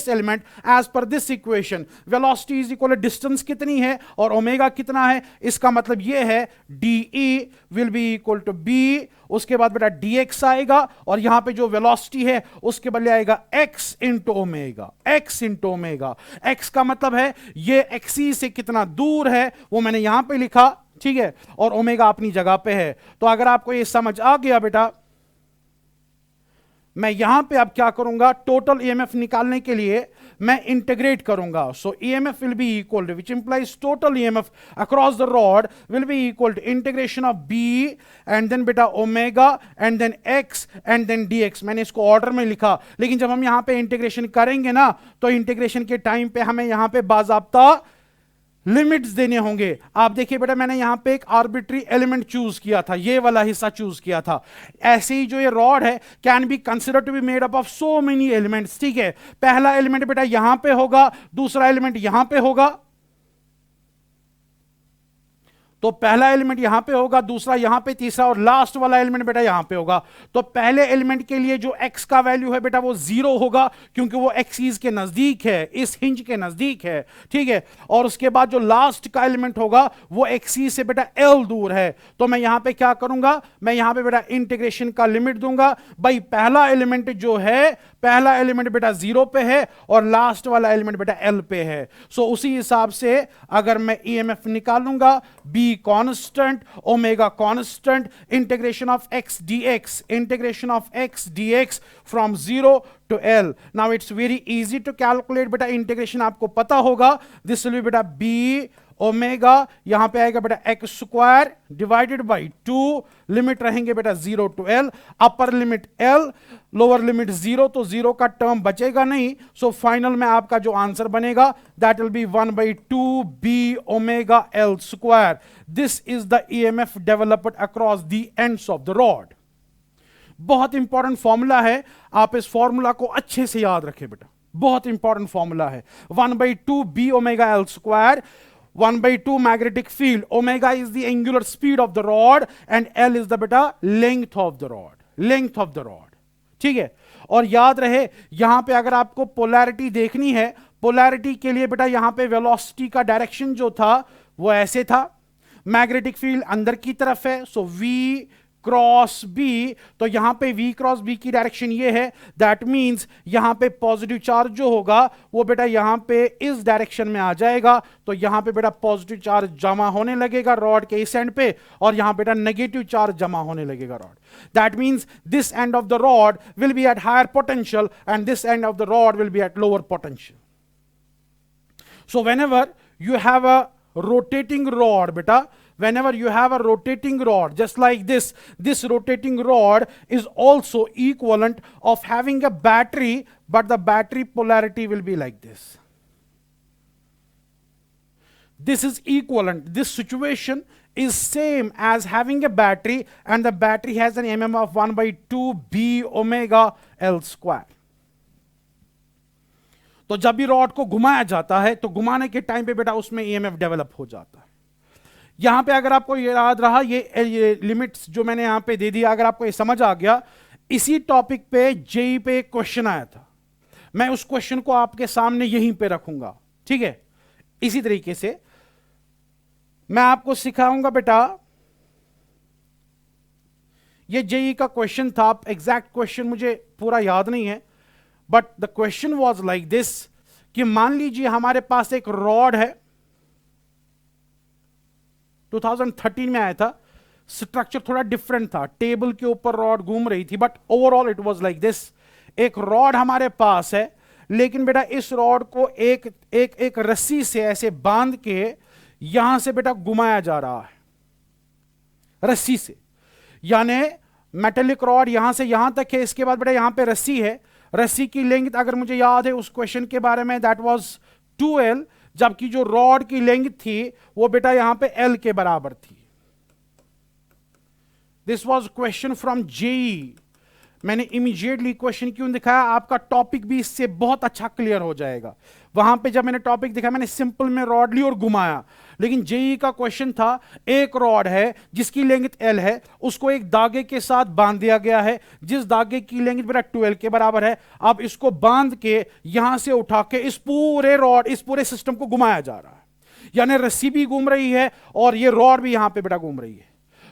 element as per this equation, velocity is equal to distance कितनी है और ओमेगा कितना है, इसका मतलब ये है de will be equal to b, उसके बाद बेटा dx आएगा और यहां पे जो वेलोसिटी है उसके बदले आएगा x into omega, x into omega. x का मतलब है ये एक्सी से कितना दूर है वो मैंने यहां पे लिखा. ठीक है, और ओमेगा अपनी जगह पे है. तो अगर आपको ये समझ आ गया बेटा, मैं यहां पे अब क्या करूंगा, टोटल ईएमएफ निकालने के लिए मैं इंटीग्रेट करूंगा. So EMF will be equal to, which implies total EMF across the rod will be equal to integration of B and then beta omega and then x and then dx. मैंने इसको order में लिखा, लेकिन जब हम यहां पे integration करेंगे ना, तो इंटीग्रेशन के टाइम पे हमें यहां पे बाज़ाब्ता लिमिट्स देने होंगे. आप देखिए बेटा, मैंने यहां पे एक आर्बिट्री एलिमेंट चूज किया था, ये वाला हिस्सा चूज किया था. ऐसे ही जो ये रॉड है can be consider to be made up of so many elements. ठीक है, पहला एलिमेंट बेटा यहां पे होगा, दूसरा एलिमेंट यहां पे होगा, तो पहला एलिमेंट यहां पे होगा, दूसरा यहां पे, तीसरा और लास्ट वाला एलिमेंट बेटा यहां पे होगा. तो पहले एलिमेंट के लिए जो x का वैल्यू है बेटा वो 0 होगा, क्योंकि वो एक्सीज के नजदीक है, इस हिंज के नजदीक है. ठीक है, और उसके बाद जो लास्ट का एलिमेंट होगा वो एक्सीज से बेटा l दूर है. तो मैं यहां पे क्या करूंगा, मैं यहां पे बेटा इंटीग्रेशन का लिमिट दूंगा. भाई पहला एलिमेंट जो है, पहला एलिमेंट बेटा 0 पे है और लास्ट वाला एलिमेंट बेटा l पे है. सो उसी हिसाब से अगर मैं ईएमएफ निकालूंगा, b constant, omega constant, integration of x dx from 0 to L. Now it's very easy to calculate बेटा, इंटीग्रेशन आपको पता होगा. दिस विल बी बेटा b ओमेगा, यहां पे आएगा बेटा x square divided by 2, limit रहेंगे बेटा 0 to L, upper limit L, lower limit 0, तो 0 का टर्म बचेगा नहीं. सो फाइनल में आपका जो आंसर बनेगा that will B 1/2 b omega L square. This is the EMF developed across the ends of the rod. बहुत इंपॉर्टेंट फॉर्मूला है, आप इस फॉर्मूला को अच्छे से याद रखें बेटा, बहुत इंपॉर्टेंट फॉर्मूला है. 1/2 b omega L square, 1/2 magnetic field, omega is the angular speed of the rod and L is the beta length of the rod. ठीक है, और याद रहे यहां पे अगर आपको पोलैरिटी देखनी है, पोलैरिटी के लिए बेटा यहां पे वेलोसिटी का डायरेक्शन जो था वो ऐसे था, मैग्नेटिक फील्ड अंदर की तरफ है, सो V क्रॉस B, तो यहां पे V क्रॉस B की डायरेक्शन ये है. दैट मींस यहां पे पॉजिटिव चार्ज जो होगा वो बेटा यहां पे इस डायरेक्शन में आ जाएगा. तो यहां पे बेटा पॉजिटिव चार्ज जमा होने लगेगा रॉड के इस एंड पे, और यहां बेटा नेगेटिव चार्ज जमा होने लगेगा rod. That means this end of the rod will be at higher potential and this end of the rod will be at lower potential. So whenever you have a rotating rod beta, whenever you have a rotating rod just like this rotating rod is also equivalent of having a battery, but the battery polarity will be like this. This is equivalent, this situation is same as having a battery, and the battery has an mm of 1/2 b omega L square. तो जब भी rod को घुमाया जाता है तो घुमाने के टाइम पे बेटा उसमें ईएमएफ डेवलप हो जाता है. यहां पे अगर आपको ये याद रहा, ये लिमिट्स जो मैंने यहां पे दे दिया, अगर आपको ये समझ आ गया, इसी टॉपिक पे जेई पे एक क्वेश्चन आया था, मैं उस क्वेश्चन को आपके सामने यहीं पे रखूंगा. ठीक है, इसी तरीके से मैं आपको सिखाऊंगा बेटा, ये जेई का क्वेश्चन था, एग्जैक्ट क्वेश्चन मुझे पूरा याद नहीं है, but the question was like this कि मान लीजिए हमारे पास एक रॉड है, 2013 में आया था, स्ट्रक्चर थोड़ा डिफरेंट था, टेबल के ऊपर रॉड घूम रही थी, but overall it was like this. एक रॉड हमारे पास है, लेकिन बेटा इस रॉड को एक रस्सी से ऐसे बांध के यहां से बेटा घुमाया जा रहा है, रस्सी से, यानी मेटेलिक रॉड यहां से यहां तक है, इसके बाद बेटा यहां पे रस्सी है. रस्सी की लेंथ अगर मुझे याद है उस क्वेश्चन के बारे में, दैट वाज 2L, जबकि जो रॉड की लेंथ थी वो बेटा यहां पे L के बराबर थी. This was question from JEE. मैंने इमीडिएटली क्वेश्चन क्यों दिखाया, आपका टॉपिक भी इससे बहुत अच्छा क्लियर हो जाएगा। वहां पे जब मैंने टॉपिक दिखाया मैंने सिंपल में रॉड ली और घुमाया, लेकिन जेई का क्वेश्चन था एक रॉड है जिसकी लेंथ एल है, उसको एक धागे के साथ बांध दिया गया है जिस धागे की लेंथ बेटा 12 के बराबर है। अब इसको बांध के यहां से उठा के इस पूरे रॉड, इस पूरे सिस्टम को घुमाया जा रहा है, यानी रस्सी भी घूम रही है और ये रॉड भी यहां पे बेटा घूम रही है।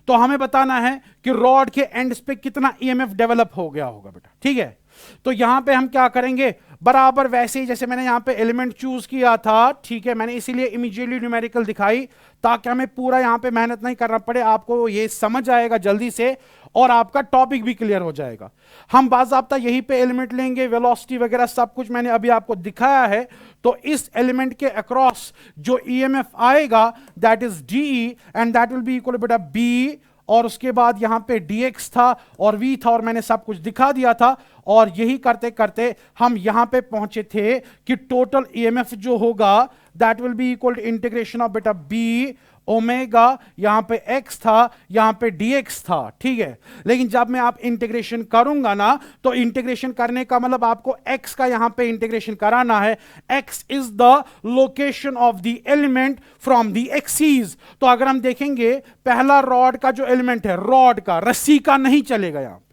तो हमें बताना है कि रॉड के एंड्स पे कितना ईएमएफ डेवलप हो गया होगा बेटा, ठीक है। तो यहां पे हम क्या करेंगे, बराबर वैसे ही जैसे मैंने यहां पे एलिमेंट चूज किया था, ठीक है, मैंने इसीलिए इमीडिएटली न्यूमेरिकल दिखाई ताकि हमें पूरा यहां पे मेहनत नहीं करना पड़े, आपको ये समझ आएगा जल्दी से और आपका टॉपिक भी क्लियर हो जाएगा। हम बाज़ाब्ता यहीं पे एलिमेंट लेंगे, वेलोसिटी वगैरह सब कुछ मैंने अभी आपको दिखाया है। तो इस एलिमेंट के अक्रॉस जो ईएमएफ आएगा that is D and that will be equal बेटा बी, और उसके बाद यहां पे dx था और v था और मैंने सब कुछ दिखा दिया था। और यही करते करते हम यहां पे पहुंचे थे कि टोटल ईएमएफ जो होगा that will be equal to integration of बेटा b ओमेगा, यहां पे x था यहां पे dx था, ठीक है। लेकिन जब मैं आप इंटीग्रेशन करूंगा ना, तो इंटीग्रेशन करने का मतलब आपको x का यहां पे इंटीग्रेशन कराना है। x is the location of the element from the axis. तो अगर हम देखेंगे पहला रॉड का जो एलिमेंट है, रॉड का, रस्सी का नहीं चलेगा यहां पे,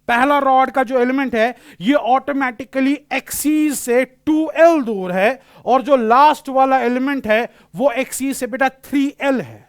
पहला रॉड का जो एलिमेंट है ये ऑटोमेटिकली एक्सीज से 2l दूर है, और जो लास्ट वाला एलिमेंट है वो एक्सीज से बेटा 3l है।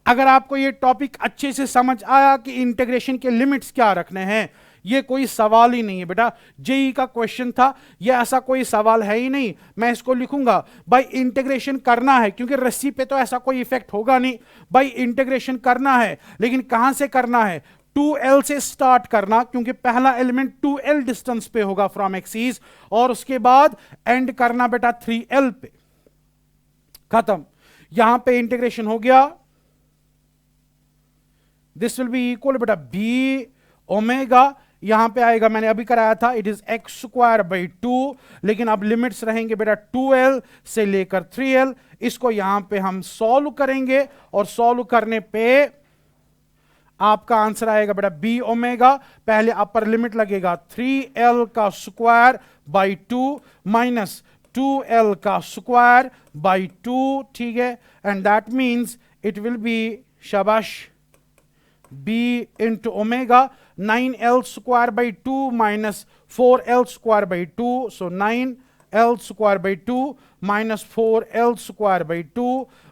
अगर आपको ये टॉपिक अच्छे से समझ आया कि इंटीग्रेशन के लिमिट्स क्या रखने हैं, ये कोई सवाल ही नहीं है बेटा, जेई का क्वेश्चन था, ये ऐसा कोई सवाल है ही नहीं। मैं इसको लिखूंगा भाई इंटीग्रेशन करना है, क्योंकि रस्सी पे तो ऐसा कोई इफेक्ट होगा नहीं, भाई इंटीग्रेशन करना है, लेकिन कहां से करना है, 2l से स्टार्ट करना, क्योंकि पहला एलिमेंट 2l डिस्टेंस पे होगा फ्रॉम एक्सीज, और उसके बाद एंड करना बेटा 3l पे। खत्म, यहां पे इंटीग्रेशन हो गया, दिस विल बी इक्वल बेटा बी ओमेगा, यहां पे आएगा मैंने अभी कराया था it is x square by 2, लेकिन अब लिमिट्स रहेंगे बेटा 2l से लेकर 3l। इसको यहां पे हम सॉल्व करेंगे और सॉल्व करने पे आपका आंसर आएगा बेटा बी ओमेगा, पहले अपर लिमिट लगेगा 3l का स्क्वायर बाई 2 माइनस 2l का स्क्वायर बाई 2, ठीक है, and that means it will be शाबाश b into omega 9l square by 2 minus 4l square by 2, so 9l square by 2 minus 4l square by 2।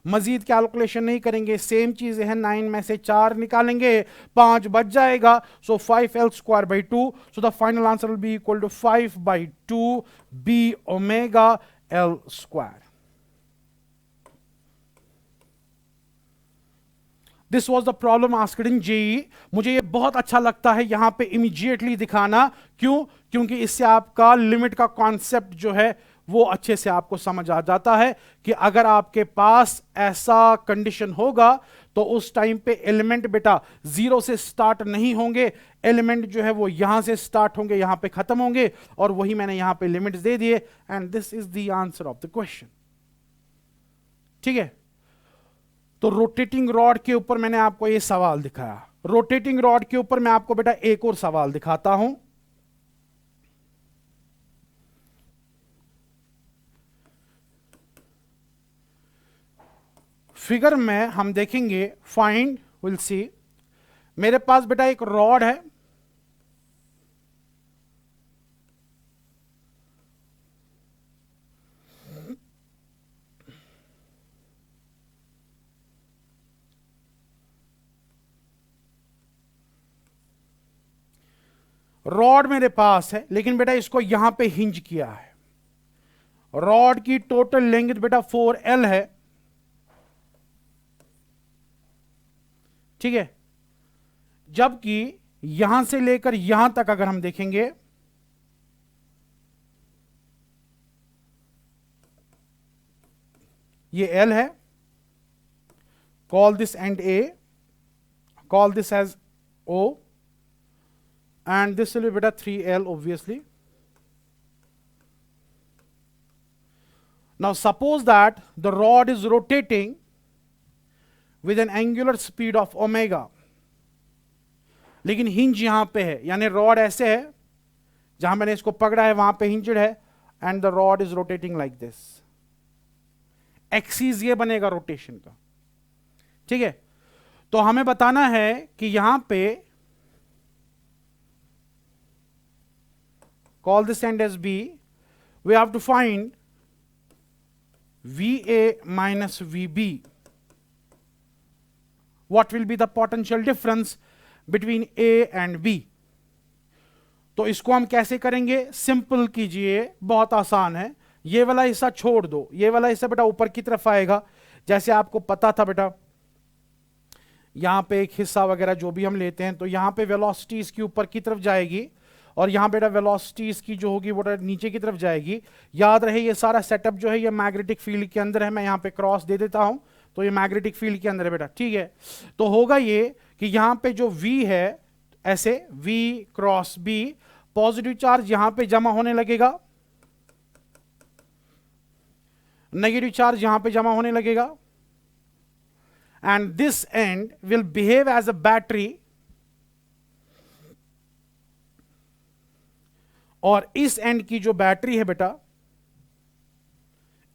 मजीद calculation नहीं करेंगे, same चीजें हैं, 9 में से 4 निकालेंगे 5 बच जाएगा, so 5l square by 2, so the final answer will be equal to 5 by 2 b omega l square. This was the problem asked in JEE. मुझे ये बहुत अच्छा लगता है यहां पे इमीडिएटली दिखाना, क्यों, क्योंकि इससे आपका लिमिट का कॉन्सेप्ट जो है वो अच्छे से आपको समझ आ जाता है कि अगर आपके पास ऐसा कंडीशन होगा तो उस टाइम पे एलिमेंट बेटा 0 से स्टार्ट नहीं होंगे, एलिमेंट जो है वो यहां से स्टार्ट होंगे, यहां पे खत्म होंगे, और वही मैंने यहां पे लिमिट्स दे दिए, and this is the answer of the question, ठीक है। तो रोटेटिंग रॉड के ऊपर मैंने आपको ये सवाल दिखाया, रोटेटिंग रॉड के ऊपर मैं आपको बेटा एक और सवाल दिखाता हूं। फिगर में हम देखेंगे, फाइंड विल सी, मेरे पास बेटा एक रॉड है, रॉड मेरे पास है, लेकिन बेटा इसको यहां पे हिंज किया है। रॉड की टोटल लेंथ बेटा 4l है, ठीक है, जबकि यहां से लेकर यहां तक अगर हम देखेंगे ये l है, call this end a, call this as o, and this will be beta 3l obviously. Now suppose that the rod is rotating with an angular speed of omega. लेकिन हिंज यहां पे है, यानी रॉड ऐसे है, जहां मैंने इसको पकड़ा है वहां पे हिंज्ड है, and the rod is rotating like this. Axis ये बनेगा रोटेशन का, ठीक है। तो हमें बताना है कि यहां पे call this end as B, we have to find VA minus VB. What will be the potential difference between A and B? तो इसको हम कैसे करेंगे, सिंपल कीजिए, बहुत आसान है। ये वाला हिस्सा छोड़ दो, ये वाला हिस्सा बेटा ऊपर की तरफ आएगा, जैसे आपको पता था बेटा, यहां पे एक हिस्सा वगैरह जो भी हम लेते हैं, तो यहां पे वेलोसिटी इसकी ऊपर की तरफ जाएगी, और यहां बेटा वेलोसिटी इसकी जो होगी वो नीचे की तरफ जाएगी। याद रहे ये सारा सेटअप जो है ये मैग्नेटिक फील्ड के अंदर है। मैं यहां पे क्रॉस दे देता हूं, तो ये मैग्नेटिक फील्ड के अंदर है बेटा, ठीक है। तो होगा ये कि यहां पे जो V है, ऐसे V cross B, positive charge यहां पे जमा होने लगेगा, नेगेटिव चार्ज यहां पे जमा होने लगेगा, and this end will behave as a battery, और इस एंड की जो बैटरी है बेटा,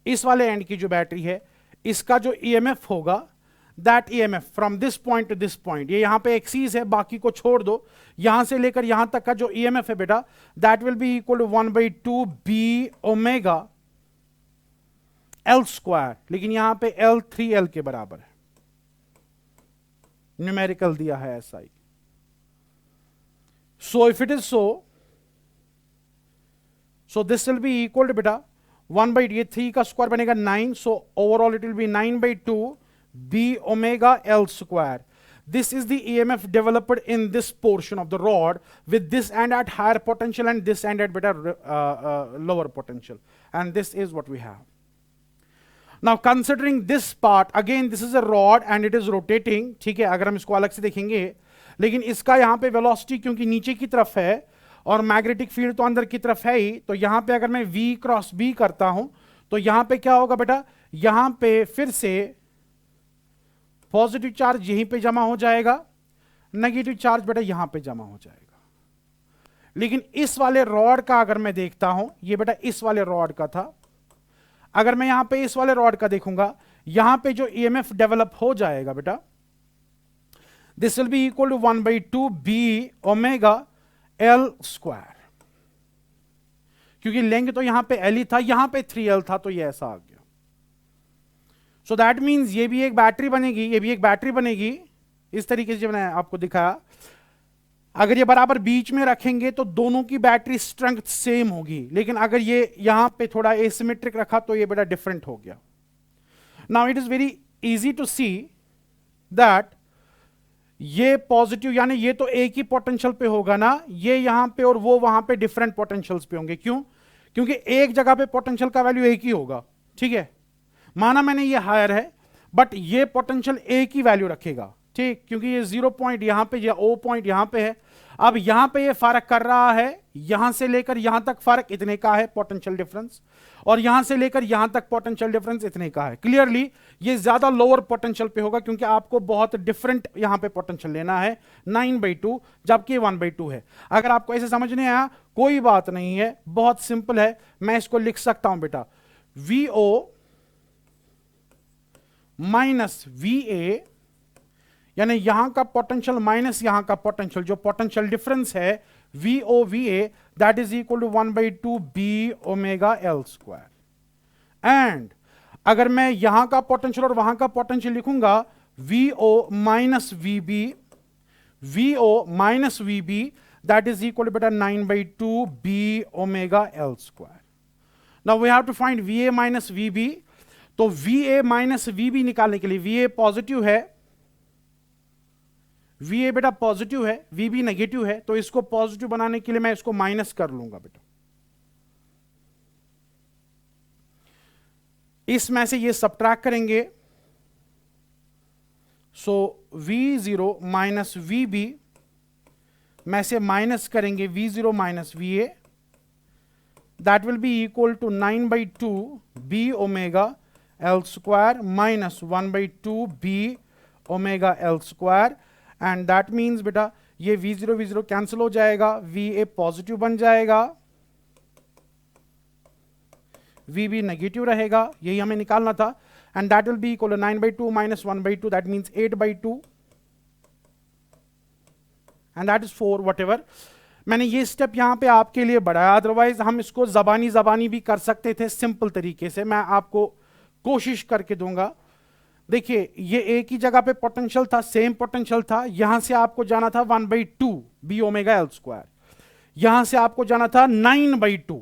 इस वाले एंड की जो बैटरी है, इसका जो ईएमएफ होगा, that EMF from this point two this point, ये यहां पे एक्सीस है, बाकी को छोड़ दो, यहां से लेकर यहां तक का जो ईएमएफ है बेटा, that will be equal to 1/2 B omega L square, लेकिन यहां पे एल 3L के बराबर है, न्यूमेरिकल दिया है ऐसा ही। So if it is so this will be equal to beta 1/3 का स्क्वायर बनेगा 9, so overall it will be 9/2 b omega L square. This is the EMF developed in this portion of the rod, with this end at higher potential and this end at beta lower potential, and this is what we have. Now considering this part, again this is a rod and it is rotating, ठीक है, अगर हम इसको अलग से देखेंगे, लेकिन इसका यहाँ पे वेलोसिटी क्योंकि नीचे की तरफ है और मैग्नेटिक फील्ड तो अंदर की तरफ है ही, तो यहां पे अगर मैं V क्रॉस B करता हूं, तो यहां पे क्या होगा बेटा, यहां पे फिर से पॉजिटिव चार्ज यहीं पे जमा हो जाएगा, नेगेटिव चार्ज बेटा यहां पे जमा हो जाएगा। लेकिन इस वाले रॉड का अगर मैं देखता हूं, ये बेटा इस वाले रॉड का था, अगर मैं यहां पे इस वाले रॉड का देखूंगा, यहां पे जो ईएमएफ डेवलप हो जाएगा बेटा, this will be equal to 1/2 B omega L square, क्योंकि लेंगे तो यहां पे L ही था, यहां पे 3L था, तो ये ऐसा आ गया। सो दैट मींस ये भी एक बैटरी बनेगी, ये भी एक बैटरी बनेगी, इस तरीके से जो मैंने आपको दिखाया। अगर ये बराबर बीच में रखेंगे तो दोनों की बैटरी स्ट्रेंथ सेम होगी, लेकिन अगर ये यहां पे थोड़ा एसिमेट्रिक रखा तो ये बड़ा डिफरेंट हो गया। Now it is very easy to see that ये पॉजिटिव, यानी ये तो एक ही पोटेंशियल पे होगा ना, ये यहां पे और वो वहां पे डिफरेंट पोटेंशियल्स पे होंगे। क्यों? क्योंकि एक जगह पे पोटेंशियल का वैल्यू एक ही होगा, ठीक है। माना मैंने ये हायर है, बट ये पोटेंशियल एक ही वैल्यू रखेगा, ठीक, क्योंकि ये 0 पॉइंट यहां पे या O पॉइंट यहां पे है। अब यहां पे ये फर्क कर रहा है, यहां से लेकर यहां तक फर्क इतने का है पोटेंशियल डिफरेंस, और यहां से लेकर यहां तक पोटेंशियल डिफरेंस इतने का है। क्लियरली ये ज्यादा लोअर पोटेंशियल पे होगा, क्योंकि आपको बहुत डिफरेंट यहां पे पोटेंशियल लेना है, 9/2 जबकि 1/2 है। अगर आपको ऐसे समझ नहीं आया कोई बात नहीं है, बहुत सिंपल है, मैं इसको लिख सकता हूं बेटा, VO माइनस VA, यानी यहां का पोटेंशियल माइनस यहां का पोटेंशियल, जो पोटेंशियल डिफरेंस है VO VA, that is equal to 1/2 B omega L square. And अगर मैं यहां का पोटेंशियल और वहां का पोटेंशियल लिखूंगा, VO minus VB, VO minus VB, that is equal to बेटा 9/2 B omega L square. Now we have to find VA minus VB। तो VA माइनस VB निकालने के लिए, VA पॉजिटिव है, VA बेटा पॉजिटिव है, VB नेगेटिव है, तो इसको पॉजिटिव बनाने के लिए मैं इसको माइनस कर लूंगा बेटा, इसमें से ये सब्ट्रैक्ट करेंगे, सो V0 माइनस VB में से माइनस करेंगे V0 minus VA, that will be equal to 9/2 B omega L square minus 1/2 B omega L square, and that means बेटा ये V0 कैंसिल हो जाएगा, VA पॉजिटिव बन जाएगा, VB नेगेटिव रहेगा, यही हमें निकालना था। And that will be equal to 9/2 minus 1/2, that means 8/2 and that is 4 whatever. मैंने ये स्टेप यहां पे आपके लिए बढ़ाया, अदरवाइज हम इसको जबानी भी कर सकते थे सिंपल तरीके से, मैं आपको कोशिश करके दूंगा। देखिए ये एक ही जगह पे पोटेंशियल था, सेम पोटेंशियल था, यहां से आपको जाना था 1/2 बी ओमेगा एल स्क्वायर, यहां से आपको जाना था 9/2,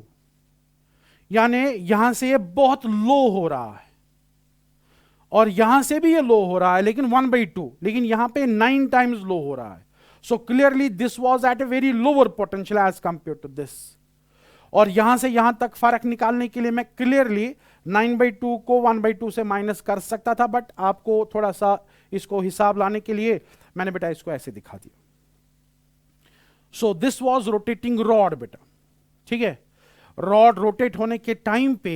यानी यहां से ये बहुत लो हो रहा है और यहां से भी ये लो हो रहा है, लेकिन 1/2, लेकिन यहां पे 9 टाइम्स लो हो रहा है। So clearly this was at a very lower potential as compare to this. और यहां से यहां तक फर्क निकालने के लिए मैं क्लियरली 9/2 को 1/2 से माइनस कर सकता था, बट आपको थोड़ा सा इसको हिसाब लाने के लिए मैंने बेटा इसको ऐसे दिखा दिया। So this was rotating rod बेटा, ठीक है। रॉड रोटेट होने के टाइम पे,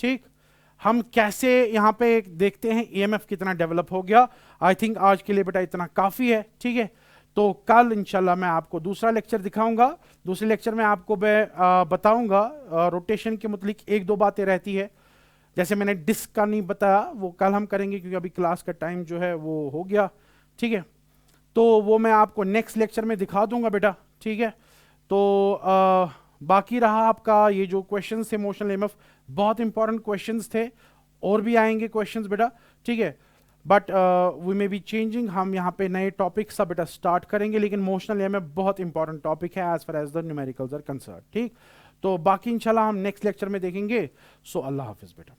ठीक, हम कैसे यहां पे देखते हैं ईएमएफ कितना डेवलप हो गया। आई थिंक आज के लिए बेटा इतना काफी है, ठीक है। तो कल इंशाल्लाह मैं आपको दूसरा लेक्चर दिखाऊंगा। दूसरे लेक्चर में आपको मैं बताऊंगा रोटेशन के मुतालिक एक दो बातें रहती है, जैसे मैंने डिस्क का नहीं बताया, वो कल हम करेंगे क्योंकि अभी क्लास का टाइम जो है वो हो गया, ठीक है। तो वो मैं आपको नेक्स्ट लेक्चर में दिखा दूंगा बेटा, ठीक है। तो बाकी रहा आपका ये जो क्वेश्चंस थे मोशनल ईएमएफ, बहुत इंपॉर्टेंट क्वेश्चंस थे, और भी आएंगे क्वेश्चंस बेटा, ठीक है। But we may be changing, हम यहाँ पे नए टॉपिक सब बेटा स्टार्ट करेंगे, लेकिन मोशनल ईएमएफ बहुत इंपॉर्टेंट टॉपिक है as far as the numericals are concern, ठीक। तो बाकी इंशाल्लाह हम नेक्स्ट लेक्चर में देखेंगे। सो अल्लाह हाफिज बेटा।